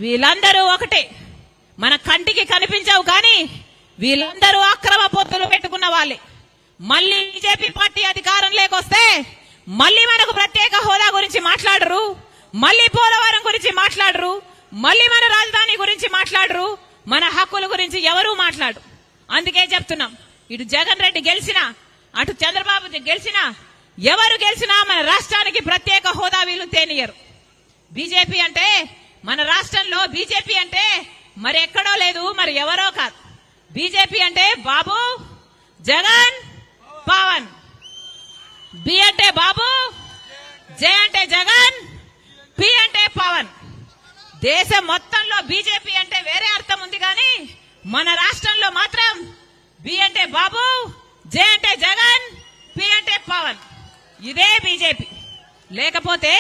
వీళ్ళందరూ ఒకటే, మన కంటికి కనిపించవు కానీ వీళ్ళందరూ అక్రమ పొత్తులు పెట్టుకున్న వాళ్ళే. మళ్ళీ బీజేపీ పార్టీ అధికారంలోకి వస్తే మళ్ళీ మనకు ప్రత్యేక హోదా గురించి మాట్లాడరు, మళ్ళీ పోలవరం గురించి మాట్లాడరు, మళ్ళీ మన రాజధాని గురించి మాట్లాడరు, మన హక్కుల గురించి ఎవరూ మాట్లాడరు. అందుకే చెప్తున్నాం, ఇటు జగన్ రెడ్డి గెలిచినా అటు చంద్రబాబు గెలిచినా ఎవరు గెలిచినా మన రాష్ట్రానికి ప్రత్యేక హోదా వీళ్ళు తేనియరు. బీజేపీ అంటే మన రాష్ట్రంలో బీజేపీ అంటే మరి ఎక్కడో లేదు, మరి ఎవరో కాదు. బీజేపీ అంటే బాబు, జగన్, పవన్. బి అంటే బాబు, జే అంటే జగన్, పి అంటే పవన్. దేశం మొత్తంలో బీజేపీ అంటే వేరే అర్థం ఉంది కానీ మన రాష్ట్రంలో మాత్రం బి అంటే బాబు, జే అంటే జగన్, పి అంటే పవన్. ఇదే బీజేపీ. లేకపోతే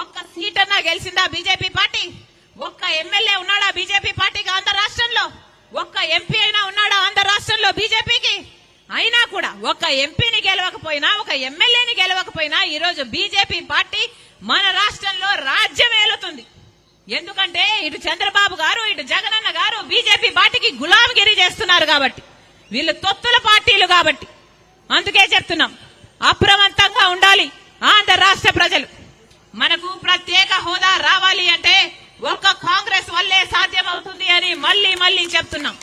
ఒక్క సీట్ అన్నా గెలిచిందా బీజేపీ పార్టీ? ఒక్క ఎమ్మెల్యే ఉన్నాడా బీజేపీ పార్టీకి ఆంధ్ర రాష్ట్రంలో? ఒక్క ఎంపీ అయినా ఉన్నాడా ఆంధ్ర రాష్ట్రంలో బీజేపీకి? అయినా కూడా ఒక్క ఎంపీని గెలవకపోయినా, ఒక ఎమ్మెల్యేని గెలవకపోయినా ఈరోజు బీజేపీ పార్టీ మన రాష్ట్రంలో రాజ్యం ఏలుతుంది. ఎందుకంటే ఇటు చంద్రబాబు గారు ఇటు జగనన్న గారు బీజేపీ పార్టీకి గులాంగిరి చేస్తున్నారు కాబట్టి, వీళ్ళు తొత్తుల పార్టీలు కాబట్టి. అందుకే చెప్తున్నాం, అప్రమత్తంగా ఉండాలి ఆంధ్ర రాష్ట్ర ప్రజలు. మనకు ప్రత్యేక హోదా రావాలి అంటే ఒక్క కాంగ్రెస్ వల్లే సాధ్యమవుతుంది అని మళ్ళీ చెప్తున్నాం.